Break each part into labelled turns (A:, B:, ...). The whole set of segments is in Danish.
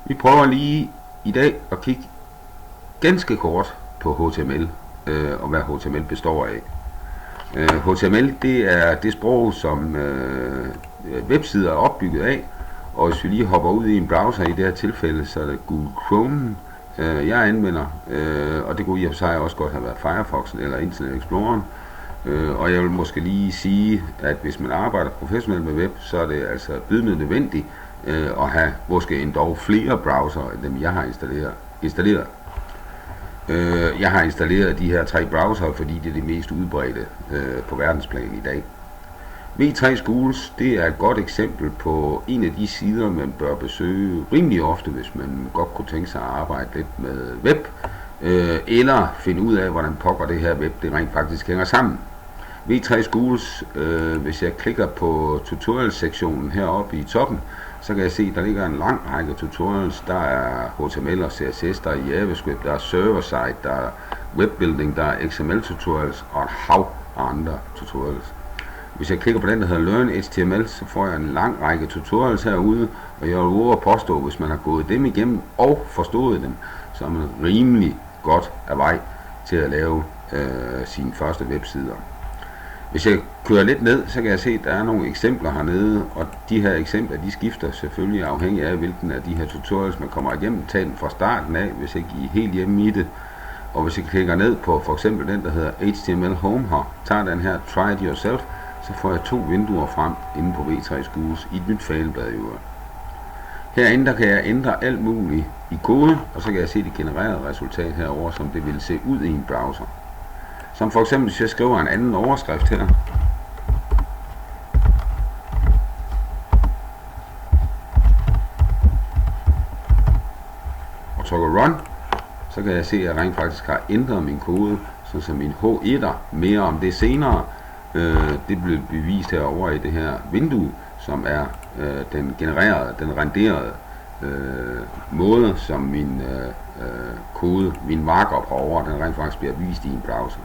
A: Vi prøver lige i dag at kigge ganske kort på HTML og hvad HTML består af. HTML det er det sprog, som websider er opbygget af, og hvis vi lige hopper ud i en browser, i det her tilfælde, så er det Google Chrome, jeg anvender, og det kunne i og for sig også godt have været Firefox eller Internet Explorer. Og jeg vil måske lige sige, at hvis man arbejder professionelt med web, så er det altså bydende nødvendigt at have måske endda flere browser, end dem jeg har installeret. Jeg har installeret de her 3 browser, fordi det er det mest udbredte på verdensplan i dag. V3 Schools, det er et godt eksempel på en af de sider, man bør besøge rimelig ofte, hvis man godt kunne tænke sig at arbejde lidt med web, eller finde ud af, hvordan pokker det her web det rent faktisk hænger sammen. V3 Schools, hvis jeg klikker på tutorial-sektionen heroppe i toppen, så kan jeg se, at der ligger en lang række tutorials. Der er HTML og CSS, der er JavaScript, der er server-side, der er webbuilding, der er XML-tutorials og et hav af andre tutorials. Hvis jeg klikker på den, der hedder Learn HTML, så får jeg en lang række tutorials herude, og jeg vil våge at påstå, hvis man har gået dem igennem og forstået dem, så er man rimelig godt af vej til at lave sine første websider. Hvis jeg kører lidt ned, så kan jeg se, at der er nogle eksempler hernede, og de her eksempler, de skifter selvfølgelig afhængig af, hvilken af de her tutorials man kommer igennem. Tag den fra starten af, hvis ikke I er helt hjemme i det. Og hvis jeg klikker ned på for eksempel den, der hedder HTML Home her, tager den her Try It Yourself, så får jeg 2 vinduer frem inde på V3 Schools i et nyt faneblad i øvrigt. Herinde der kan jeg ændre alt muligt i kode, og så kan jeg se det genererede resultat herover, som det vil se ud i en browser. Som for eksempel, hvis jeg skriver en anden overskrift her, og trykker Run, så kan jeg se, at jeg rent faktisk har ændret min kode, så min H1'er, mere om det senere, det bliver bevist herover i det her vindue, som er den genererede, den renderede måde, som min kode, min markup herover, den rent faktisk bliver vist i en browser.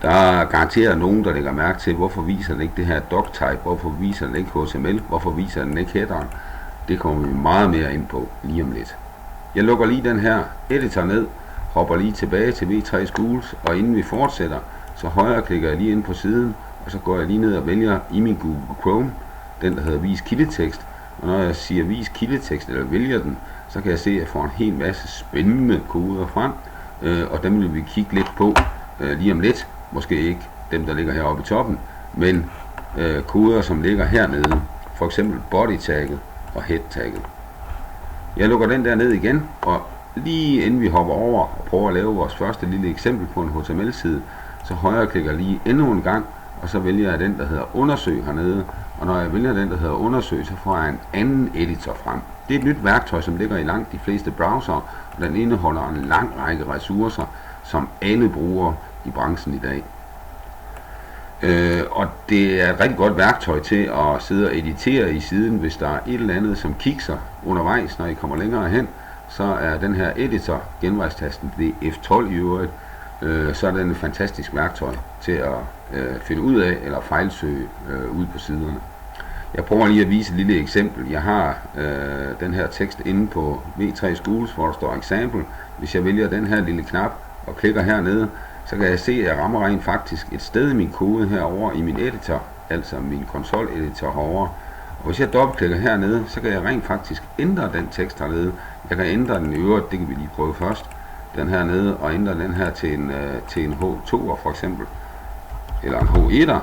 A: Der er garanteret nogen, der lægger mærke til, hvorfor viser den ikke det her doctype, hvorfor viser den ikke HTML, hvorfor viser den ikke headeren. Det kommer vi meget mere ind på lige om lidt. Jeg lukker lige den her editor ned, hopper lige tilbage til V3 Schools, og inden vi fortsætter, så højre klikker jeg lige ind på siden, og så går jeg lige ned og vælger i min Google Chrome, den der hedder vis kildetekst, og når jeg siger vis kildetekst, eller vælger den, så kan jeg se, at jeg får en hel masse spændende koder frem, og dem vil vi kigge lidt på lige om lidt. Måske ikke dem, der ligger heroppe i toppen, men koder, som ligger hernede, for eksempel body tagget og head tagget. Jeg lukker den der ned igen, og lige inden vi hopper over og prøver at lave vores første lille eksempel på en HTML-side, så højre klikker lige endnu en gang, og så vælger jeg den, der hedder undersøg hernede, og når jeg vælger den, der hedder undersøg, så får jeg en anden editor frem. Det er et nyt værktøj, som ligger i langt de fleste browsere, og den indeholder en lang række ressourcer, som alle bruger i branchen i dag. Og det er et rigtig godt værktøj til at sidde og editere i siden, hvis der er et eller andet, som kikser undervejs, når I kommer længere hen, så er den her editor, genvejstasten, det er F12 i øvrigt, så er den et fantastisk værktøj til at finde ud af eller fejlsøge ud på siderne. Jeg prøver lige at vise et lille eksempel. Jeg har den her tekst inde på V3 Schools, hvor der står example. Hvis jeg vælger den her lille knap og klikker hernede, så kan jeg se, at jeg rammer rent faktisk et sted i min kode herover i min editor, altså min konsol-editor herovre. Og hvis jeg dobbeltklikker hernede, så kan jeg rent faktisk ændre den tekst hernede. Jeg kan ændre den i øvrigt, det kan vi lige prøve først, den her nede, og ændre den her til en H2'er for eksempel, eller en H1'er.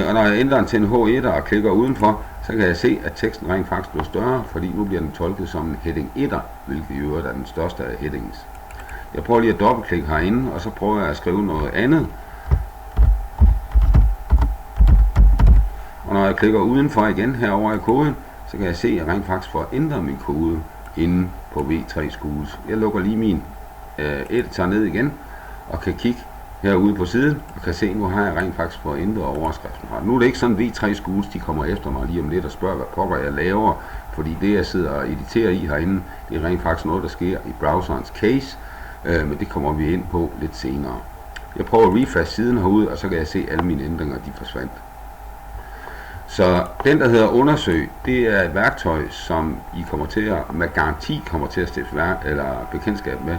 A: Og når jeg ændrer den til en H1'er og klikker udenfor, så kan jeg se, at teksten rent faktisk bliver større, fordi nu bliver den tolket som en heading 1'er, hvilket i øvrigt er den største af headings. Jeg prøver lige at dobbeltklikke herinde, og så prøver jeg at skrive noget andet. Og når jeg klikker udenfor igen herover i koden, så kan jeg se, at jeg rent faktisk får ændret min kode inde på V3 Schools. Jeg lukker lige min editor ned igen, og kan kigge herude på siden, og kan se, at nu har jeg rent faktisk fået ændret overskriften her. Nu er det ikke sådan, V3 Schools de kommer efter mig lige om lidt og spørger, hvad pokker jeg laver, fordi det jeg sidder og editerer i herinde, det er rent faktisk noget, der sker i browserens case, men det kommer vi ind på lidt senere. Jeg prøver at refresh siden herude, og så kan jeg se, at alle mine ændringer de forsvandt. Så den, der hedder undersøg, det er et værktøj, som I kommer til at, med garanti kommer til at stifte bekendtskab med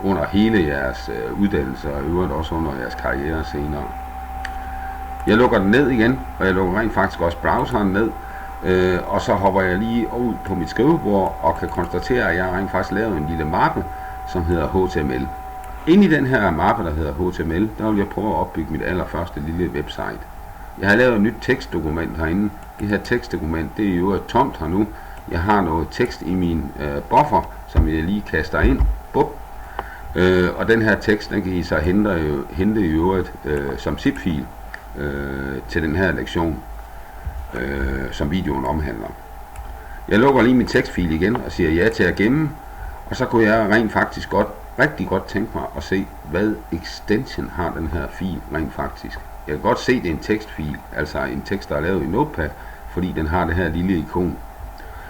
A: under hele jeres uddannelse og øvrigt også under jeres karriere senere. Jeg lukker den ned igen, og jeg lukker rent faktisk også browseren ned, og så hopper jeg lige ud på mit skrivebord og kan konstatere, at jeg rent faktisk lavet en lille mappe, som hedder HTML. Inde i den her mappe, der hedder HTML, der vil jeg prøve at opbygge mit allerførste lille website. Jeg har lavet et nyt tekstdokument herinde. Det her tekstdokument, det er jo tomt her nu. Jeg har noget tekst i min buffer, som jeg lige kaster ind. Og den her tekst, den kan I så hente i øvrigt som zip-fil til den her lektion, som videoen omhandler. Jeg lukker lige min tekstfil igen og siger ja til at gemme, og så kunne jeg rent faktisk rigtig godt tænke mig at se, hvad extension har den her fil rent faktisk. Jeg kan godt se, det er en tekstfil, altså en tekst, der er lavet i Notepad, fordi den har det her lille ikon.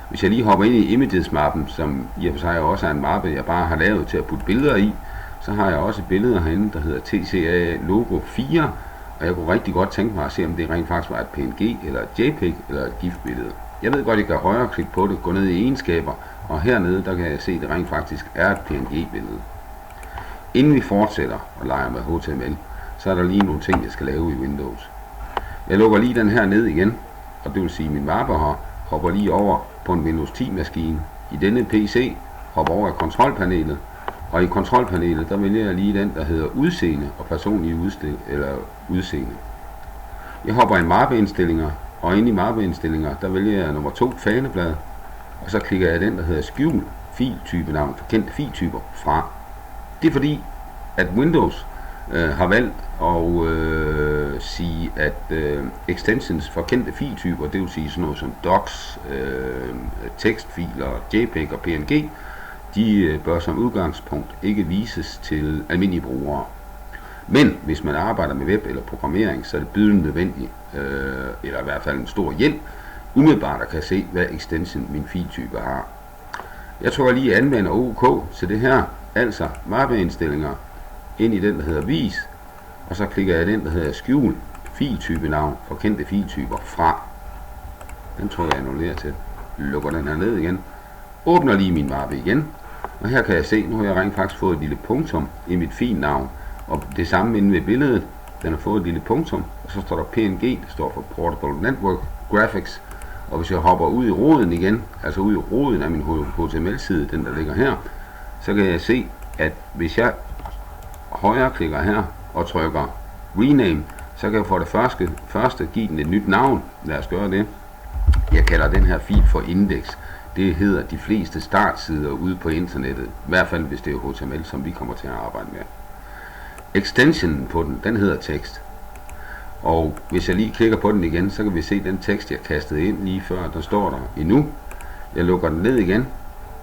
A: Hvis jeg lige hopper ind i images-mappen, som i og for sig også er en mappe, jeg bare har lavet til at putte billeder i, så har jeg også billeder herinde, der hedder TCA Logo 4, og jeg kunne rigtig godt tænke mig at se, om det rent faktisk var et PNG, eller et JPEG, eller et GIF-billede. Jeg ved godt, at jeg kan højreklikke på det, gå ned i egenskaber, og hernede, der kan jeg se, at det rent faktisk er et PNG-billede. Inden vi fortsætter og leger med HTML, så er der lige nogle ting, jeg skal lave i Windows. Jeg lukker lige den her ned igen, og det vil sige, at min mappe her hopper lige over på en Windows 10-maskine. I denne PC hopper over i kontrolpanelet, og i kontrolpanelet, der vælger jeg lige den, der hedder udseende og personlige udseende. Jeg hopper i mappeindstillinger, og inde i mappeindstillinger, der vælger jeg nummer 2, faneblad, og så klikker jeg den, der hedder skjul filtypenavn for kendte filtyper fra. Det er fordi, at Windows har valgt at sige, at extensions for kendte filtyper, det vil sige sådan noget som docs, tekstfiler, JPEG og PNG, de bør som udgangspunkt ikke vises til almindelige brugere. Men hvis man arbejder med web eller programmering, så er det bydende nødvendigt, eller i hvert fald en stor hjælp, umiddelbart at kan se, hvad extension min filtype har. Jeg tror lige anvender OK til det her, altså mappeindstillinger, ind i den, der hedder vis, og så klikker jeg den, der hedder skjul filtypenavn for kendte filtyper fra. Den tror jeg annullerer til. Lukker den her ned igen. Åbner lige min mappe igen, og her kan jeg se, nu har jeg rent faktisk fået et lille punktum i mit filnavn, og det samme inde ved billedet, den har fået et lille punktum, og så står der PNG, det står for Portable Network Graphics, og hvis jeg hopper ud i roden igen, altså ud i roden af min HTML-side, den der ligger her, så kan jeg se, at hvis jeg højreklikker her og trykker rename, så kan jeg for det første give den et nyt navn. Lad os gøre det. Jeg kalder den her fil for index. Det hedder de fleste startsider ude på internettet, i hvert fald hvis det er HTML, som vi kommer til at arbejde med. Extensionen på den hedder tekst. Og hvis jeg lige klikker på den igen, så kan vi se den tekst, jeg kastede ind lige før, der står der endnu. Jeg lukker den ned igen,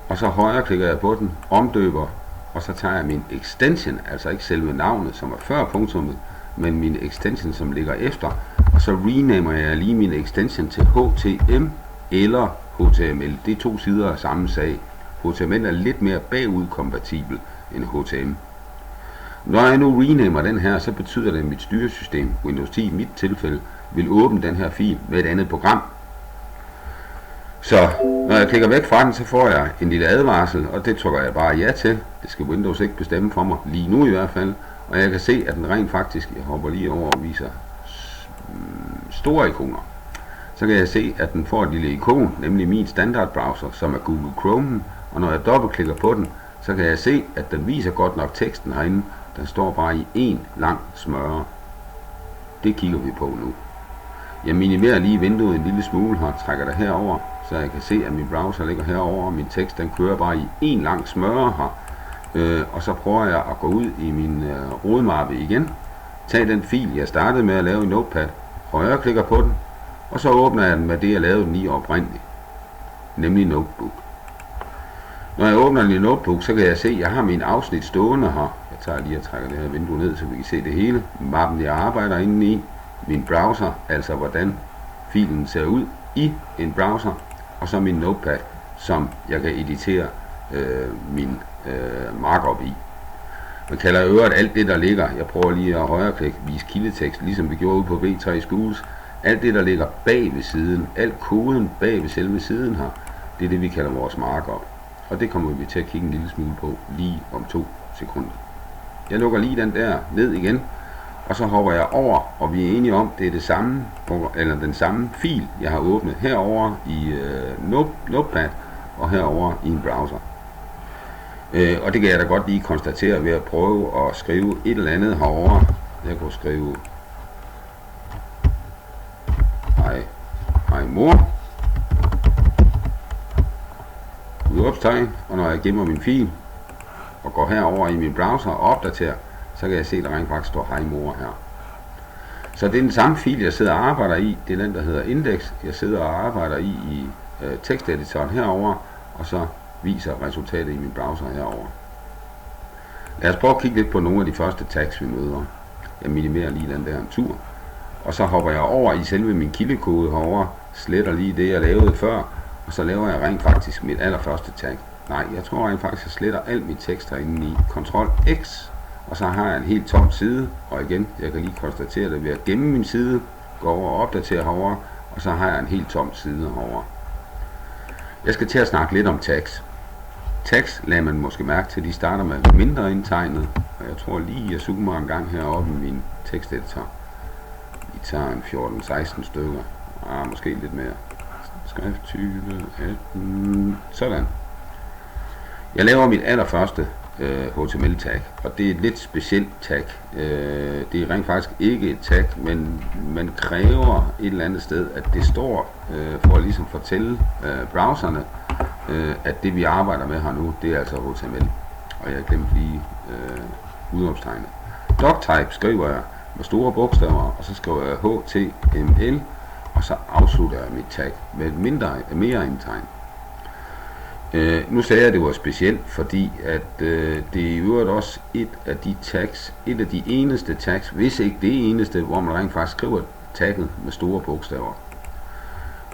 A: og så højreklikker jeg på den, omdøber, og så tager jeg min extension, altså ikke selve navnet, som er før punktummet, men min extension, som ligger efter, og så renamer jeg lige min extension til HTML eller HTML. Det er to sider af samme sag. HTML er lidt mere bagudkompatibel end HTML. Når jeg nu renamer den her, så betyder det, at mit styresystem, Windows 10 i mit tilfælde, vil åbne den her fil med et andet program. Så når jeg klikker væk fra den, så får jeg en lille advarsel, og det trykker jeg bare ja til. Det skal Windows ikke bestemme for mig, lige nu i hvert fald. Og jeg kan se, at den rent faktisk, jeg hopper lige over og viser store ikoner. Så kan jeg se, at den får et lille ikon, nemlig min standardbrowser, som er Google Chrome. Og når jeg dobbeltklikker på den, så kan jeg se, at den viser godt nok teksten herinde. Den står bare i en lang smøre. Det kigger vi på nu. Jeg minimerer lige vinduet en lille smule her, trækker det herover, så jeg kan se, at min browser ligger herover, og min tekst den kører bare i en lang smøre her. Og så prøver jeg at gå ud i min rodemappe igen, tage den fil, jeg startede med at lave i Notepad, højreklikker på den, og så åbner jeg den med det, jeg lavede den i oprindeligt, nemlig Notebook. Når jeg åbner den i Notebook, så kan jeg se, at jeg har min afsnit stående her. Jeg tager lige og trækker det her vindue ned, så vi kan se det hele. Mappen, jeg arbejder inde i, min browser, altså hvordan filen ser ud i en browser, og så min Notepad, som jeg kan editere min markup i. Man kalder øvrigt alt det, der ligger. Jeg prøver lige at højreklikke, vise kildetekst, ligesom vi gjorde ude på V3 Schools. Alt det, der ligger bag ved siden, alt koden bag ved selve siden her, det er det, vi kalder vores markup. Og det kommer vi til at kigge en lille smule på lige om 2 sekunder. Jeg lukker lige den der ned igen, og så hopper jeg over, og vi er enige om, det er det samme, eller den samme fil, jeg har åbnet herover i Notepad og herover i en browser. Og det kan jeg da godt lige konstatere ved at prøve at skrive et eller andet herover. Jeg kunne skrive hej mor, udråbstegn, og når jeg gemmer min fil og går herover i min browser og opdaterer, så kan jeg se, at der rent faktisk står hej mor her. Så det er den samme fil, jeg sidder og arbejder i. Det er den, der hedder index. Jeg sidder og arbejder i teksteditoren herover, og så viser resultatet i min browser herover. Lad os prøve at kigge lidt på nogle af de første tags, vi møder. Jeg minimerer lige den der en tur. Og så hopper jeg over i selve min kildekode herover, sletter lige det, jeg lavede før, og så laver jeg rent faktisk mit allerførste tag. Nej, jeg tror rent faktisk, jeg sletter alt mit tekst herinde i Ctrl X, og så har jeg en helt tom side, og igen, jeg kan lige konstatere det ved at gemme min side, gå over og opdatere herover, og så har jeg en helt tom side herover. Jeg skal til at snakke lidt om tags. Tags lader man måske mærke til, de starter med mindre indtegnet, og jeg tror lige, jeg zoomer en gang heroppe i min teksteditor. Vi tager en 14-16 stykker, måske lidt mere. Skrifttype 18, sådan. Jeg laver mit allerførste HTML-tag, og det er et lidt specielt tag. Det er rent faktisk ikke et tag, men man kræver et eller andet sted, at det står for at ligesom fortælle browserne, at det vi arbejder med her nu, det er altså HTML. Og jeg glemte lige udråbstegnet. Doctype skriver jeg med store bogstaver, og så skriver jeg HTML, og så afslutter jeg mit tag med et mere indtegn. Nu sagde jeg, at det var specielt, fordi at det er i øvrigt også et af de eneste tags, hvis ikke det eneste, hvor man rent faktisk skriver tagget med store bogstaver.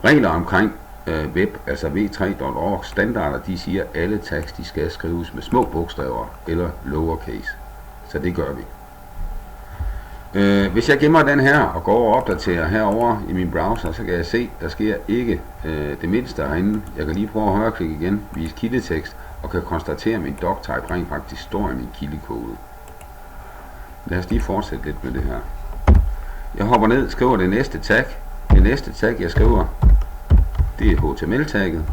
A: Regler omkring web, altså v3.org standarder, de siger, at alle tags de skal skrives med små bogstaver eller lowercase. Så det gør vi. Hvis jeg gemmer den her og går og opdaterer herover i min browser, så kan jeg se, der sker ikke det mindste herinde. Jeg kan lige prøve at højreklikke igen, vise kildetekst, og kan konstatere, at min doctype rent faktisk står i min kildekode. Lad os lige fortsætte lidt med det her. Jeg hopper ned, skriver det næste tag. Det næste tag, jeg skriver, det er HTML-tagget.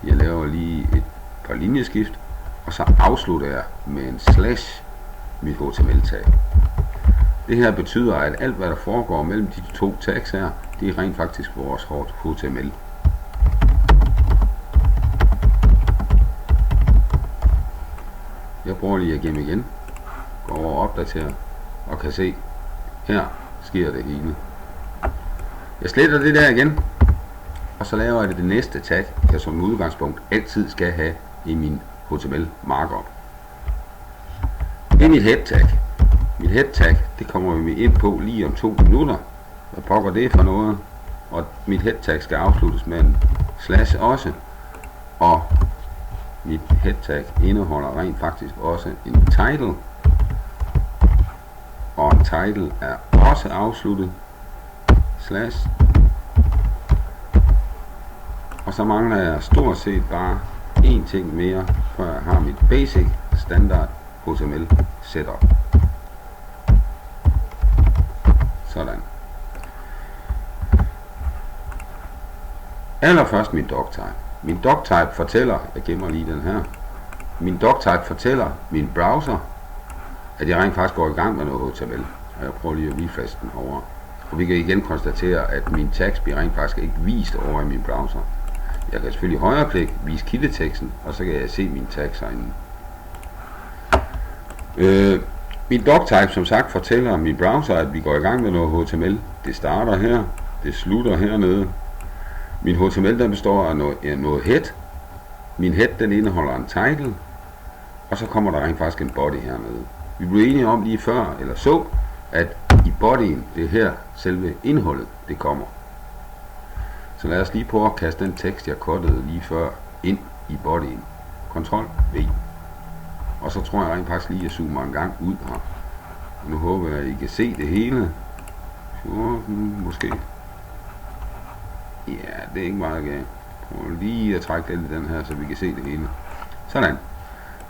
A: Jeg laver lige et par linjeskift, og så afslutter jeg med en slash mit HTML-tag. Det her betyder, at alt hvad der foregår mellem de to tags her, det er rent faktisk vores HTML. Jeg prøver lige at gemme igen, går over og opdaterer, og kan se, her sker det hele. Jeg sletter det der igen, og så laver jeg det næste tag, jeg som udgangspunkt altid skal have i min HTML markup. Det er mit head tag. Mit head tag, det kommer vi ind på lige om 2 minutter. Hvad pokker det for noget? Og mit head tag skal afsluttes med en slash også. Og mit head tag indeholder rent faktisk også en title. Og en title er også afsluttet. Slash. Og så mangler jeg stort set bare en ting mere, før jeg har mit basic standard HTML setup. Sådan. Allerførst min doctype. Min doctype fortæller, jeg gemmer lige den her. Min doctype fortæller min browser, at jeg rent faktisk går i gang med noget HTML. Og jeg prøver lige at refresh den over. Og vi kan igen konstatere, at min tags bliver rent faktisk ikke vist over i min browser. Jeg kan selvfølgelig højreklikke, vise kildeteksten, og så kan jeg se mine tags herinde. Min doctype som sagt fortæller min browser, at vi går i gang med noget HTML. Det starter her, det slutter hernede. Min HTML den består af noget head. Min head den indeholder en title, og så kommer der rent faktisk en body hernede. Vi blev enige om lige før, eller så, at i bodyen, det er her selve indholdet, det kommer. Så lad os lige prøve at kaste den tekst, jeg cuttede lige før, ind i bodyen. Ctrl V. Og så tror jeg rent faktisk lige, at jeg zoomer en gang ud her. Og nu håber jeg, at I kan se det hele. 14 måske. Ja, det er ikke meget galt. Prøv lige at trække lidt i den her, så vi kan se det hele. Sådan.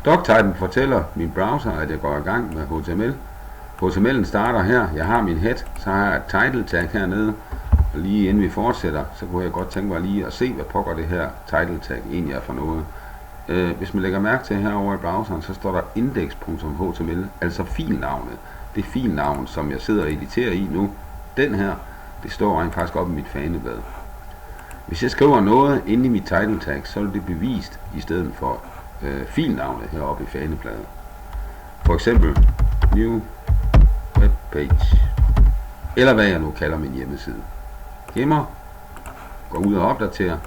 A: Doctypen fortæller min browser, at jeg går i gang med HTML. HTML'en starter her. Jeg har min head, så har jeg et title tag hernede. Og lige inden vi fortsætter, så kunne jeg godt tænke mig lige at se, hvad pokker det her title tag egentlig er for noget. Hvis man lægger mærke til herovre i browseren, så står der index.html, altså filnavnet. Det filnavn, som jeg sidder og editerer i nu, den her, det står rent faktisk op i mit faneblad. Hvis jeg skriver noget inde i mit title tag, så vil det blive vist i stedet for filnavnet heroppe i fanebladet. For eksempel new webpage, eller hvad jeg nu kalder min hjemmeside. Gemmer, går ud og opdaterer,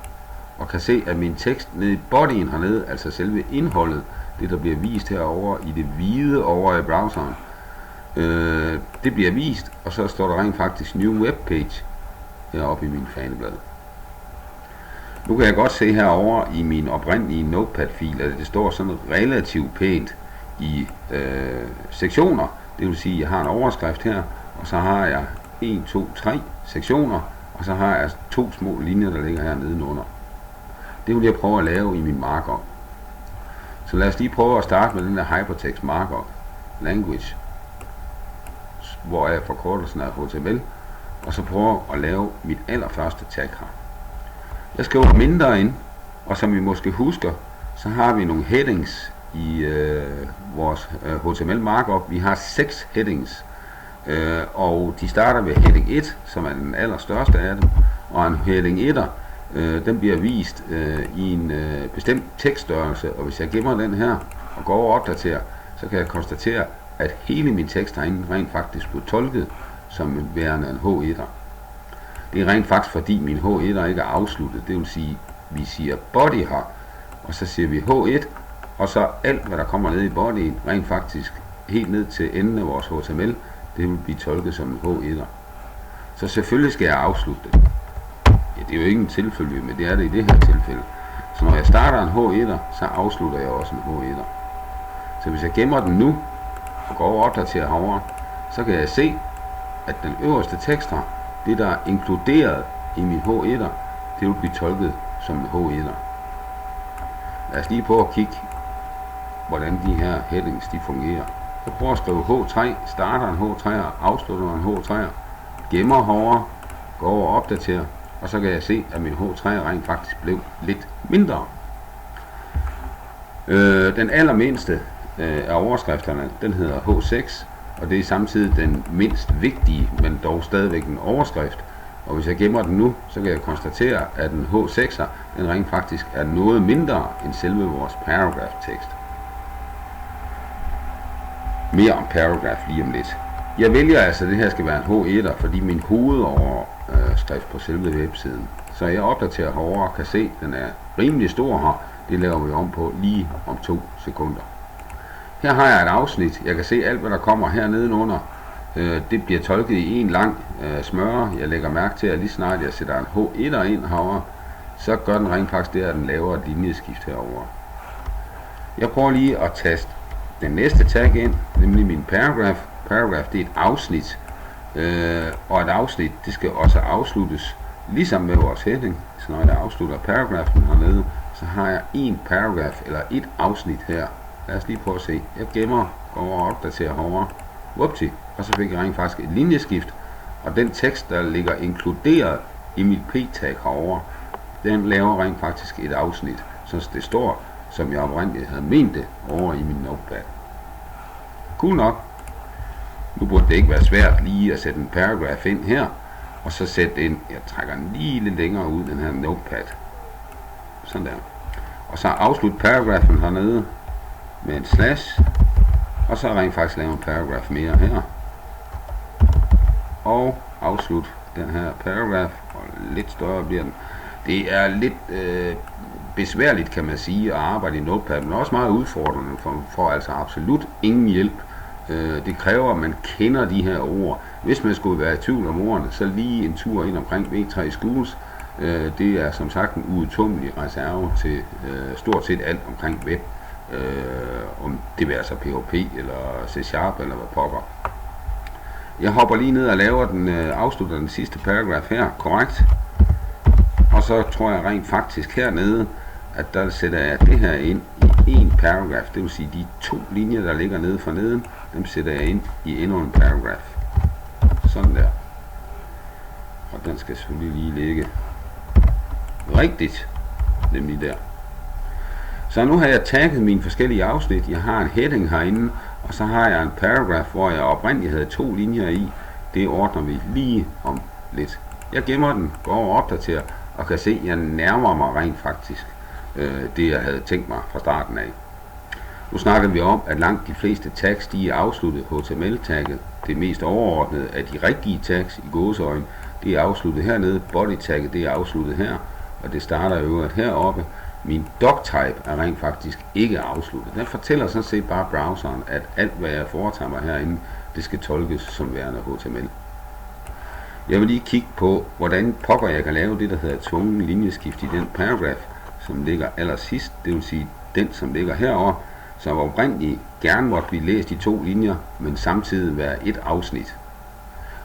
A: og kan se, at min tekst nede i bodyen hernede, altså selve indholdet, det der bliver vist herover i det hvide over i browseren, det bliver vist, og så står der rent faktisk new webpage heroppe i min faneblad. Nu kan jeg godt se herover i min oprindelige notepad-fil, at det står sådan relativt pænt i sektioner. Det vil sige, at jeg har en overskrift her, og så har jeg 1, 2, 3 sektioner, og så har jeg 2 små linjer, der ligger her nedenunder. Det vil jeg prøve at lave i min markup. Så lad os lige prøve at starte med den der hypertext markup language, hvor jeg forkortelsen af HTML, og så prøve at lave mit allerførste tag her. Jeg skriver mindre ind, og som vi måske husker, så har vi nogle headings i vores HTML markup. Vi har 6 headings, og de starter ved heading 1, som er den allerstørste af dem, og en heading 1'er, den bliver vist i en bestemt tekststørrelse, og hvis jeg gemmer den her og går over og opdaterer, så kan jeg konstatere, at hele min tekst herinde rent faktisk blev tolket som værende en H1'er. Det er rent faktisk fordi min H1'er ikke er afsluttet, det vil sige, vi siger body her, og så siger vi H1, og så alt hvad der kommer ned i bodyen, rent faktisk helt ned til enden af vores HTML, det vil blive tolket som en H1'er. Så selvfølgelig skal jeg afslutte det. Ja, det er jo ikke en tilfælde, men det er det i det her tilfælde. Så når jeg starter en H1'er, så afslutter jeg også en H1'er. Så hvis jeg gemmer den nu, og går over og opdaterer herovre, så kan jeg se, at den øverste tekst her, det der er inkluderet i min H1'er, det vil blive tolket som en H1'er. Lad os lige prøve at kigge, hvordan de her headings de fungerer. Jeg prøver at skrive H3, starter en H3'er, afslutter en H3'er, gemmer herovre, går over og opdaterer, og så kan jeg se, at min H3 rent faktisk blev lidt mindre. Den allermindste af overskrifterne, den hedder H6, og det er samtidig den mindst vigtige, men dog stadigvæk en overskrift. Og hvis jeg gemmer den nu, så kan jeg konstatere, at en H6'er, den rent faktisk er noget mindre end selve vores paragraph-tekst. Mere om paragraph lige om lidt. Jeg vælger altså, at det her skal være en H1'er, fordi min hovedoverskrift på selve websiden. Så jeg opdaterer herovre og kan se, at den er rimelig stor her. Det laver vi om på lige om 2 sekunder. Her har jeg et afsnit. Jeg kan se alt, hvad der kommer her nedenunder. Det bliver tolket i en lang smøre. Jeg lægger mærke til, at lige snart jeg sætter en H1'er ind herovre, så gør den rent faktisk det, at den laver et linjeskift herovre. Jeg prøver lige at taste den næste tag ind, nemlig min paragraph. Paragraph, det er et afsnit, og et afsnit, det skal også afsluttes, ligesom med vores heading. Så når jeg afslutter paragraphen hernede, så har jeg en paragraph, eller et afsnit her. Lad os lige prøve at se. Jeg gemmer, går over og opdaterer herovre. Whoopsie, og så fik jeg rent faktisk et linjeskift, og den tekst, der ligger inkluderet i mit p-tag herovre, den laver rent faktisk et afsnit, så det står, som jeg oprindeligt havde ment det, over i min notepad. Cool nok. Nu burde det ikke være svært lige at sætte en paragraph ind her, og så sætte en, jeg trækker den lige lidt længere ud, den her notepad. Sådan der. Og så afslutte paragraphen hernede med en slash, og så rent faktisk lave en paragraph mere her. Og afslutte den her paragraph, og lidt større bliver den. Det er lidt besværligt, kan man sige, at arbejde i Notepad, men også meget udfordrende, for altså absolut ingen hjælp. Det kræver, at man kender de her ord. Hvis man skulle være i tvivl om ordene, så lige en tur ind omkring V3 Schools. Det er som sagt en uudtømmelig reserve til stort set alt omkring web. Om det vil altså PHP eller C# eller hvad pokker. Jeg hopper lige ned og laver den, afslutter den sidste paragraf her, korrekt. Og så tror jeg rent faktisk hernede, at der sætter jeg det her ind i en paragraf. Det vil sige, de 2 linjer, der ligger nede for neden, dem sætter jeg ind i endnu en paragraf. Sådan der. Og den skal selvfølgelig lige ligge rigtigt, nemlig der. Så nu har jeg tagget mine forskellige afsnit. Jeg har en heading herinde, og så har jeg en paragraf, hvor jeg oprindeligt havde 2 linjer i. Det ordner vi lige om lidt. Jeg gemmer den, går over og opdaterer, og kan se, at jeg nærmer mig rent faktisk det, jeg havde tænkt mig fra starten af. Nu snakker vi om, at langt de fleste tags, de er afsluttet HTML-tagget. Det mest overordnede af de rigtige tags i gåseøjne, det er afsluttet hernede. Body-tagget, det er afsluttet her, og det starter øvrigt heroppe. Min doctype er rent faktisk ikke afsluttet. Den fortæller sådan set bare browseren, at alt hvad jeg foretager mig herinde, det skal tolkes som værende HTML. Jeg vil lige kigge på, hvordan pokker jeg kan lave det, der hedder tvungen linjeskift i den paragraf, som ligger allersidst, det vil sige den, som ligger herover, som oprindeligt gerne måtte blive læst i 2 linjer, men samtidig være et afsnit.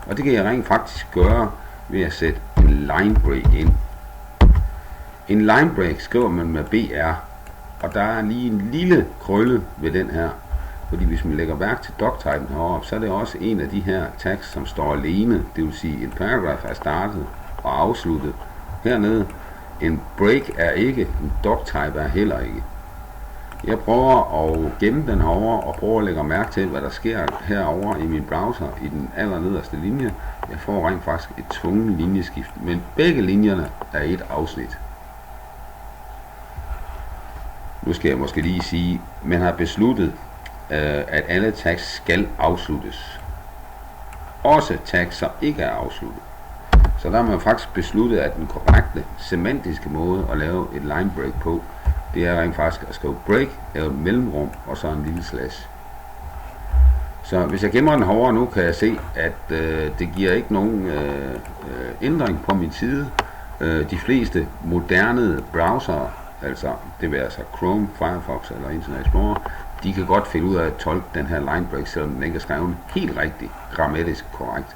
A: Og det kan jeg rent faktisk gøre ved at sætte en line break ind. En line break skriver man med BR, og der er lige en lille krølle ved den her. Fordi hvis man lægger mærke til doctypen heroppe, så er det også en af de her tags, som står alene. Det vil sige, en paragraf er startet og afsluttet hernede. En break er ikke, en doctype er heller ikke. Jeg prøver at gemme den herovre og prøver at lægge mærke til, hvad der sker herover i min browser i den allernederste linje. Jeg får rent faktisk et tvungen linjeskift, men begge linjerne er et afsnit. Nu skal jeg måske lige sige, at man har besluttet, at alle tags skal afsluttes. Også tags, som ikke er afsluttet. Så der har man faktisk besluttet, at den korrekte semantiske måde at lave et line break på, det er rent faktisk at skrive break, lave et mellemrum og så en lille slash. Så hvis jeg gemmer den herovre nu, kan jeg se, at det giver ikke nogen ændring på min side. De fleste moderne browsere, altså det vil altså Chrome, Firefox eller Internet Explorer, de kan godt finde ud af at tolke den her line break, selvom den ikke er skrevet helt rigtigt, grammatisk korrekt.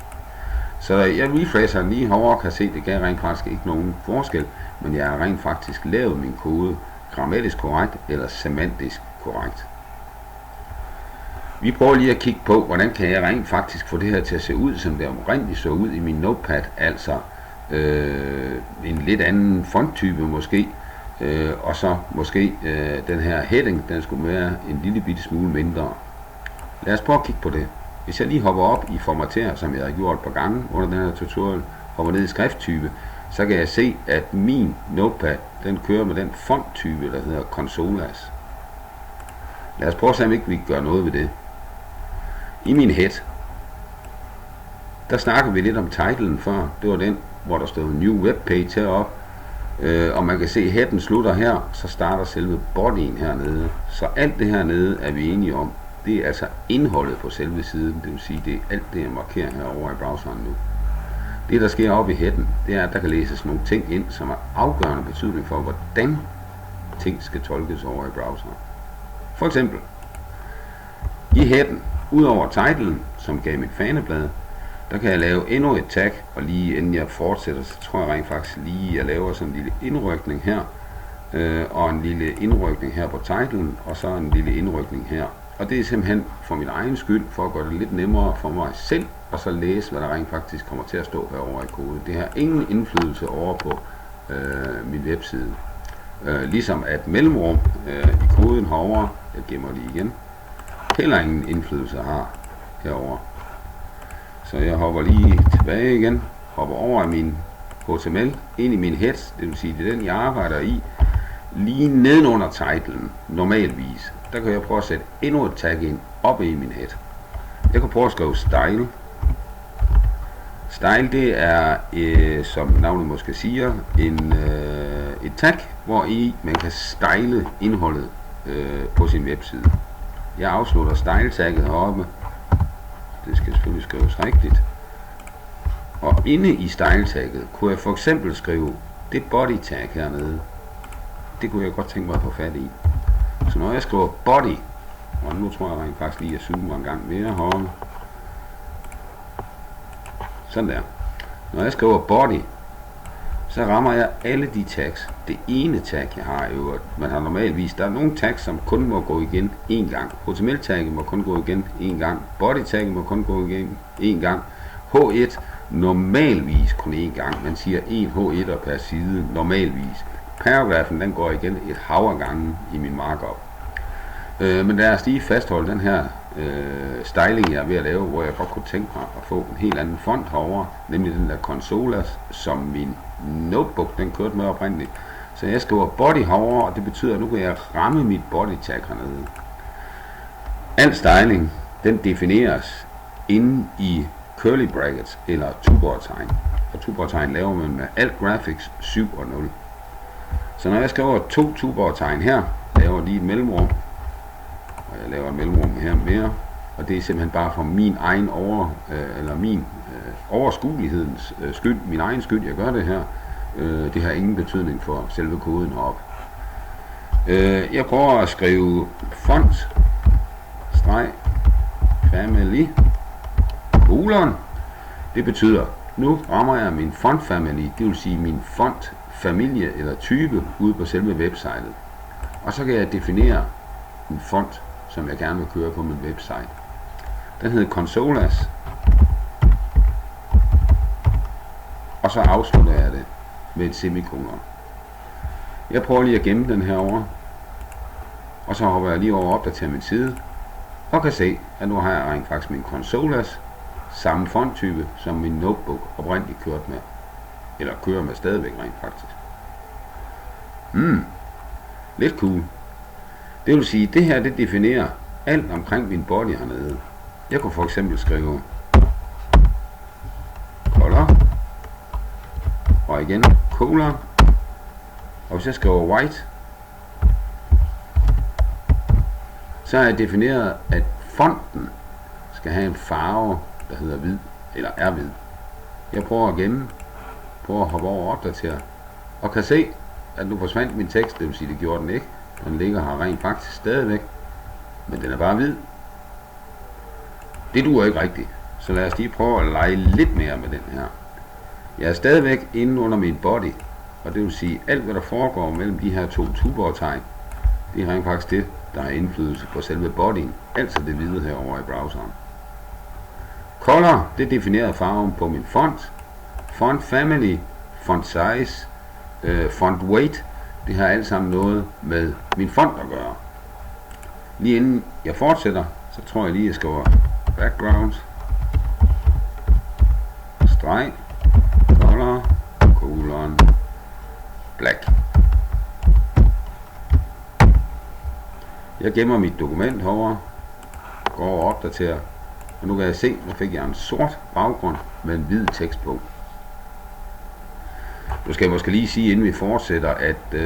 A: Så jeg refresher den lige herovre og kan se, at det gav rent faktisk ikke nogen forskel, men jeg har rent faktisk lavet min kode grammatisk korrekt eller semantisk korrekt. Vi prøver lige at kigge på, hvordan kan jeg rent faktisk få det her til at se ud, som det oprindeligt så ud i min notepad, altså en lidt anden fonttype måske, og så måske den her heading, den skulle være en lille bitte smule mindre. Lad os prøve at kigge på det. Hvis jeg lige hopper op i formater, som jeg har gjort et par gange under den her tutorial, hopper ned i skrifttype, så kan jeg se, at min notepad, den kører med den fonttype, der hedder Consolas. Lad os prøve at se, om ikke vi kan gøre noget ved det. I min head, der snakker vi lidt om titlen før. Det var den, hvor der stod New Web Page heroppe. Og man kan se, at headen slutter her, så starter selve bodyen hernede. Så alt det hernede er vi enige om. Det er altså indholdet på selve siden. Det vil sige, det er alt det, jeg markerer herovre i browseren nu. Det, der sker oppe i headen, det er, at der kan læses nogle ting ind, som er afgørende betydning for, hvordan ting skal tolkes over i browseren. For eksempel, i headen, udover titlen, som gav mit faneblad, der kan jeg lave endnu et tag, og lige inden jeg fortsætter, så tror jeg rent faktisk lige, jeg laver sådan en lille indrykning her, og en lille indrykning her på titlen, og så en lille indrykning her. Og det er simpelthen for min egen skyld, for at gøre det lidt nemmere for mig selv, og så læse, hvad der rent faktisk kommer til at stå herovre i kode. Det har ingen indflydelse over på min webside. Ligesom at mellemrum i koden herovre, jeg gemmer lige igen, heller ingen indflydelse har herovre. Så jeg hopper lige tilbage igen, hopper over i min HTML, ind i min head, det vil sige, det er den, jeg arbejder i, lige nedenunder titlen, normalvis. Der kan jeg prøve at sætte endnu et tag ind oppe i min head. Jeg kan prøve at skrive style. Style, det er, som navnet måske siger, et tag, hvor i man kan style indholdet på sin webside. Jeg afslutter style-tagget heroppe. Det skal selvfølgelig skrives rigtigt. Og inde i style-tagget kunne jeg for eksempel skrive det body-tag hernede. Det kunne jeg godt tænke mig at få fat i. Så når jeg skriver body, og nu tror jeg rent faktisk lige at zoome en gang mere heroppe. Sådan der. Når jeg skriver body, så rammer jeg alle de tags. Det ene tag, jeg har i øvrigt, man har normalvis, der er nogle tags, som kun må gå igen én gang. HTML-tagget må kun gå igen én gang. Body-tagget må kun gå igen én gang. H1 normalvis kun én gang. Man siger 1 H1'er per side normalvis. Paragrafen, den går igen et hav af gange i min markup. Men lad os lige fastholde den her styling, jeg er ved at lave, hvor jeg godt kunne tænke mig at få en helt anden font herover, nemlig den der Consolas, som min notebook den kørte med oprindeligt. Så jeg skriver body herover, og det betyder, at nu kan jeg ramme mit body tag hernede. Al styling, den defineres inde i curly brackets eller tuborgtegn. Og tuborgtegn laver man med alt graphics 7 og 0. Så når jeg skriver 2 tuborgtegn her, laver lige et mellemrum, og jeg laver et mellemrum her mere, og det er simpelthen bare for min egen overskuelighedens skyld, min egen skyld, jeg gør det her. Det har ingen betydning for selve koden heroppe. Jeg prøver at skrive font, streg, family, kolon. Det betyder, nu rammer jeg min font family, det vil sige min font familie eller type ude på selve websitet. Og så kan jeg definere en font, som jeg gerne vil køre på min website. Den hedder Consolas. Og så afslutter jeg det med et semikolon. Jeg prøver lige at gemme den her over. Og så hopper jeg lige over og opdaterer min side. Og kan se, at nu har jeg rent faktisk min Consolas. Samme fonttype, som min notebook oprindeligt kørte med. Eller kører med stadigvæk rent faktisk. Lidt cool. Det vil sige, at det her det definerer alt omkring min body hernede. Jeg kunne for eksempel skrive color, og igen color, og hvis jeg skriver white, så har jeg defineret, at fonten skal have en farve, der hedder hvid, eller er hvid. Jeg prøver at gemme, prøver at hoppe over og opdatere, og kan se, at nu forsvandt min tekst, det vil sige, det gjorde den ikke. Den ligger her rent faktisk stadigvæk, men den er bare hvid. Det duer ikke rigtigt, så lad os lige prøve at lege lidt mere med den her. Jeg er stadigvæk inde under min body, og det vil sige, alt hvad der foregår mellem de her 2 tuborgtegn, det er rent faktisk det, der har indflydelse på selve bodyen, altså det hvide herovre i browseren. Color, det definerer farven på min font. Font family, font size, font weight, det har alt sammen noget med min font at gøre. Lige inden jeg fortsætter, så tror jeg lige, jeg skriver background, streg, color, colon, black. Jeg gemmer mit dokument herovre, går og opdaterer, og nu kan jeg se, nu fik jeg en sort baggrund med en hvid tekst på. Nu skal jeg måske lige sige, inden vi fortsætter, at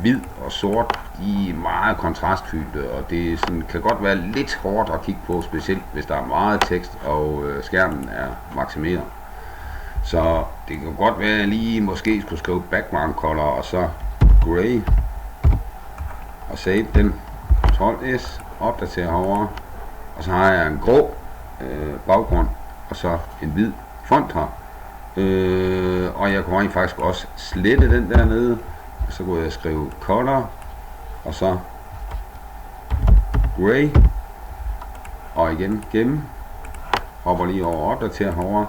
A: hvid og sort, de er meget kontrastfyldte, og det sådan, kan godt være lidt hårdt at kigge på, specielt hvis der er meget tekst, og skærmen er maksimeret. Så det kan godt være, at jeg lige måske skulle skrive background color, og så gray, og save den, Ctrl S, opdatere herovre, og så har jeg en grå baggrund, og så en hvid font her. Og jeg kunne faktisk også slette den dernede, og så kunne jeg skrive color, og så gray, og igen gemme, hopper lige over og opdaterer herovre,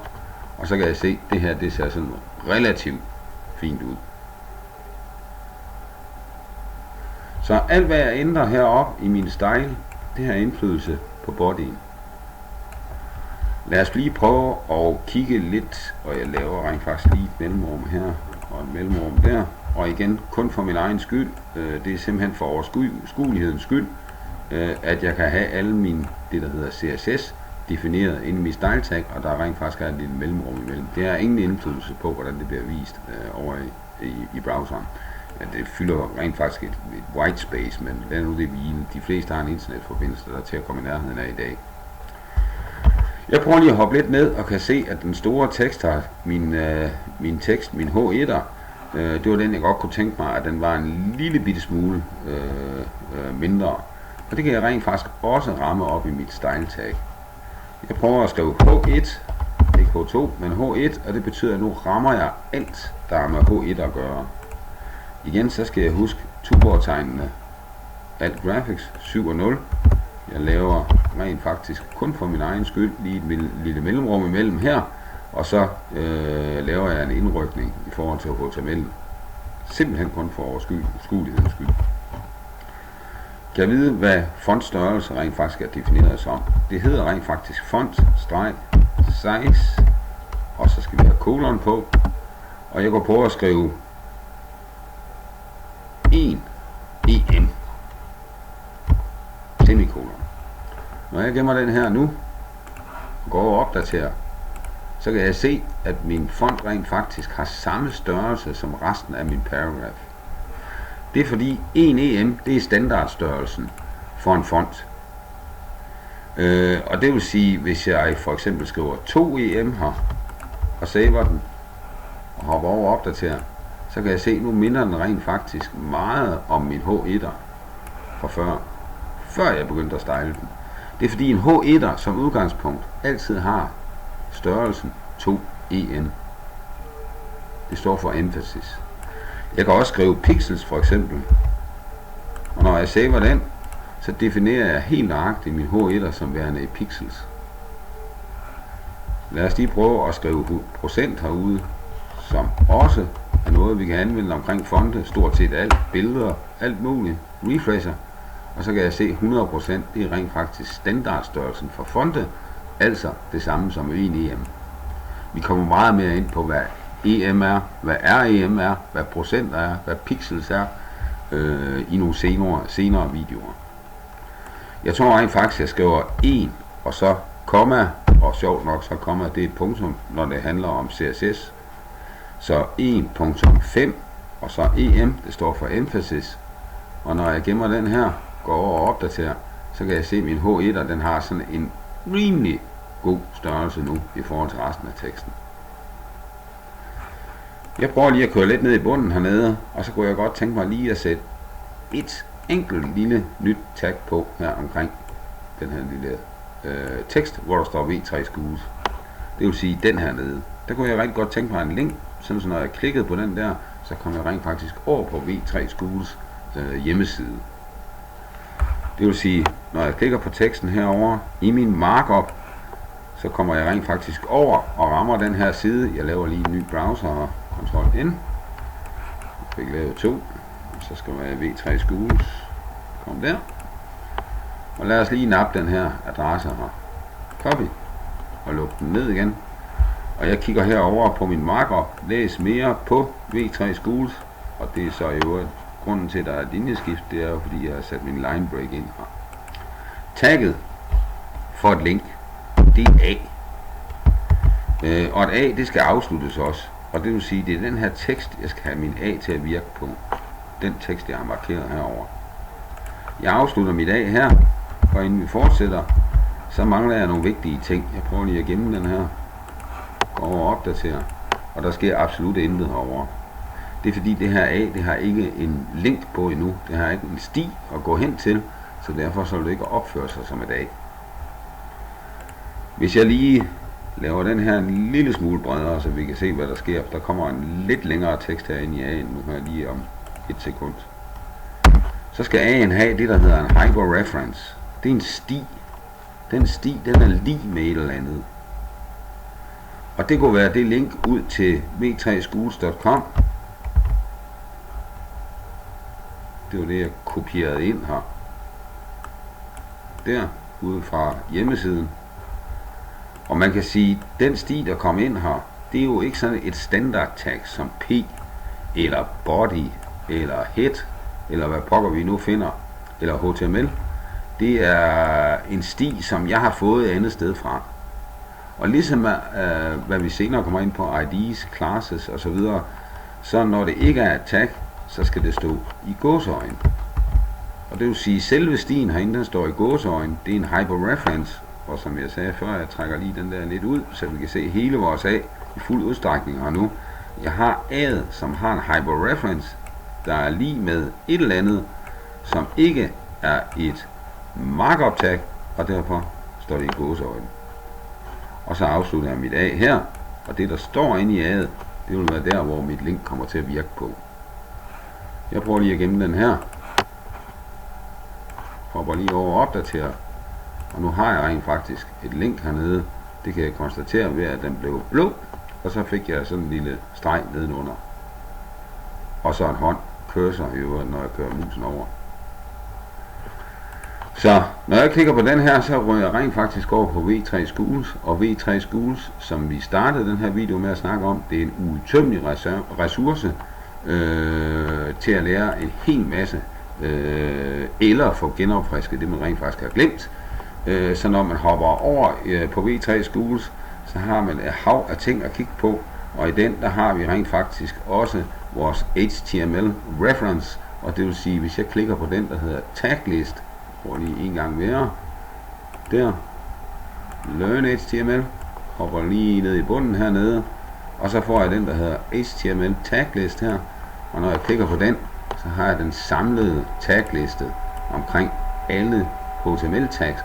A: og så kan jeg se, at det her det ser sådan relativt fint ud. Så alt hvad jeg ændrer heroppe i min style, det har indflydelse på bodyen. Lad os lige prøve at kigge lidt, og jeg laver rent faktisk lige et mellemrum her, og et mellemrum der, og igen kun for min egen skyld, det er simpelthen for overskuelighedens skyld, at jeg kan have alle mine, det der hedder CSS, defineret inde i min style tag, og der er rent faktisk et lille mellemrum imellem. Det har ingen indflydelse på, hvordan det bliver vist over i browseren. Det fylder rent faktisk et white space, men det er nu det hvile. De fleste har en internetforbindelse, der er til at komme i nærheden af i dag. Jeg prøver lige at hoppe lidt ned og kan se, at den store tekst har min tekst, min H1'er, det var den, jeg godt kunne tænke mig, at den var en lille bitte smule mindre. Og det kan jeg rent faktisk også ramme op i mit style tag. Jeg prøver at skrive H1, ikke H2, men H1, og det betyder, at nu rammer jeg alt, der er med H1 at gøre. Igen, så skal jeg huske Tuborg-tegnene. Alt Graphics 7 og 0. Jeg laver rent faktisk kun for min egen skyld lige et lille mellemrum imellem her, og så laver jeg en indrykning i forhold til HTML. Simpelthen kun for overskuelighedens skyld. Kan jeg vide, hvad fontstørrelse rent faktisk er defineret som? Det hedder rent faktisk font-size, og så skal vi have kolon på, og jeg går på at skrive 1 EM semikolon. Når jeg gemmer den her nu og går og opdaterer, så kan jeg se, at min font rent faktisk har samme størrelse som resten af min paragraf. Det er fordi 1 EM, det er standardstørrelsen for en font. Og det vil sige, hvis jeg for eksempel skriver 2 EM her, og saver den, og hopper over og opdaterer, så kan jeg se, at nu minder den rent faktisk meget om min H1'er fra før jeg begyndte at style den. Det er fordi en H1'er som udgangspunkt altid har størrelsen 2 EM. Det står for emphasis. Jeg kan også skrive pixels for eksempel, og når jeg saver den, så definerer jeg helt nøjagtigt min H1'er som værende i pixels. Lad os lige prøve at skrive procent herude, som også er noget vi kan anvende omkring fonte, stort set alt, billeder, alt muligt, refresher, og så kan jeg se 100%, det er rent faktisk standardstørrelsen for fonte, altså det samme som 1 EM. Vi kommer meget mere ind på, hvad EM er, hvad REM er, hvad procent er, hvad pixels er, i nogle senere videoer. Jeg tror rent faktisk, jeg skriver 1, og så komma, og sjovt nok så komma, det er et punktum, når det handler om CSS. Så 1.5, og så EM, det står for emphasis, og når jeg gemmer den her, går over og opdaterer, så kan jeg se, at min H1'er, den har sådan en rimelig god størrelse nu, i forhold til resten af teksten. Jeg prøver lige at køre lidt ned i bunden hernede, og så kunne jeg godt tænke mig lige at sætte et enkelt lille nyt tag på her omkring den her lille tekst, hvor der står V3 Schools. Det vil sige den her nede. Der kunne jeg rigtig godt tænke mig en link, sådan så når jeg klikkede på den der, så kom jeg rent faktisk over på V3 Schools hjemmeside. Det vil sige, når jeg klikker på teksten herover i min markup, så kommer jeg rent faktisk over og rammer den her side. Jeg laver lige en ny browser og Ctrl N. Jeg fik lavet 2. Så skal jeg V3 Schools. Kom der. Og lad os lige nappe den her adresse her. Copy. Og lukke den ned igen. Og jeg kigger herover på min markup. Læs mere på V3 Schools. Og det er så i øvrigt grunden til, at der er linjeskift. Det er jo fordi, jeg har sat min line break ind her. Tagget for et link, det er A. Og et A, det skal afsluttes også. Og det vil sige, det er den her tekst, jeg skal have min A til at virke på. Den tekst, jeg har markeret herover. Jeg afslutter mit A her, og inden vi fortsætter, så mangler jeg nogle vigtige ting. Jeg prøver lige at gemme den her. Gå over og opdatere. Og der sker absolut intet herover. Det er fordi det her A, det har ikke en link på endnu. Det har ikke en sti at gå hen til, så derfor så vil det ikke opføre sig som et A. Hvis jeg lige laver den her en lille smule bredere, så vi kan se, hvad der sker. Der kommer en lidt længere tekst herinde i A'en. Nu kan jeg lige om et sekund. Så skal A'en have det, der hedder en hyperreference. Det er en sti. Den sti, den er lige med et eller andet. Og det kunne være det link ud til v3schools.com. Det var det, jeg kopierede ind her. Der, ude fra hjemmesiden. Og man kan sige, at den sti, der kom ind her, det er jo ikke sådan et standard tag som P, eller body, eller head, eller hvad pokker vi nu finder, eller HTML. Det er en sti, som jeg har fået et andet sted fra. Og ligesom hvad vi senere kommer ind på, IDs, classes osv., så når det ikke er et tag, så skal det stå i gåseøjne. Og det vil sige, at selve stien herinde, den står i gåseøjne, det er en hyperreference. Og som jeg sagde før, jeg trækker lige den der lidt ud, så vi kan se hele vores A i fuld udstrækning her nu. Jeg har A'et, som har en hyperreference, der er lige med et eller andet, som ikke er et markup tag, og derfor står det i gåseøjne. og så afslutter jeg mit A her, og det der står inde i A'et, det vil være der, hvor mit link kommer til at virke på. Jeg prøver lige at gemme den her. Hopper lige over og opdaterer. Og nu har jeg rent faktisk et link hernede. Det kan jeg konstatere ved, at den blev blå. Og så fik jeg sådan en lille streg nedenunder. Og så en hånd cursor i øvrigt, når jeg kører musen over. Så når jeg klikker på den her, så ryger jeg rent faktisk over på V3 Schools. Og V3 Schools, som vi startede den her video med at snakke om, det er en uudtømmelig ressource til at lære en hel masse, eller få genopfrisket det, man rent faktisk har glemt. Så når man hopper over på V3 Schools, så har man et hav af ting at kigge på, og i den, der har vi rent faktisk også vores HTML reference, og det vil sige, hvis jeg klikker på den, der hedder taglist, prøv lige en gang mere, der, learn HTML, hopper lige ned i bunden hernede, og så får jeg den, der hedder HTML taglist her, og når jeg klikker på den, så har jeg den samlede tagliste omkring alle HTML tags,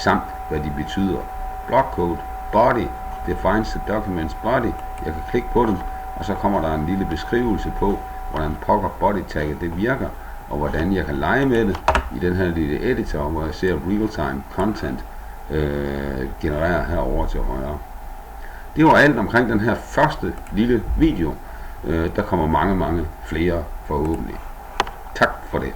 A: samt hvad de betyder. Blockcode, body, defines the documents body. Jeg kan klikke på dem, og så kommer der en lille beskrivelse på, hvordan pokker body tagget det virker, og hvordan jeg kan lege med det i den her lille editor, hvor jeg ser real-time content generere herover til højre. Det var alt omkring den her første lille video. Der kommer mange flere forhåbentlig. Tak for det.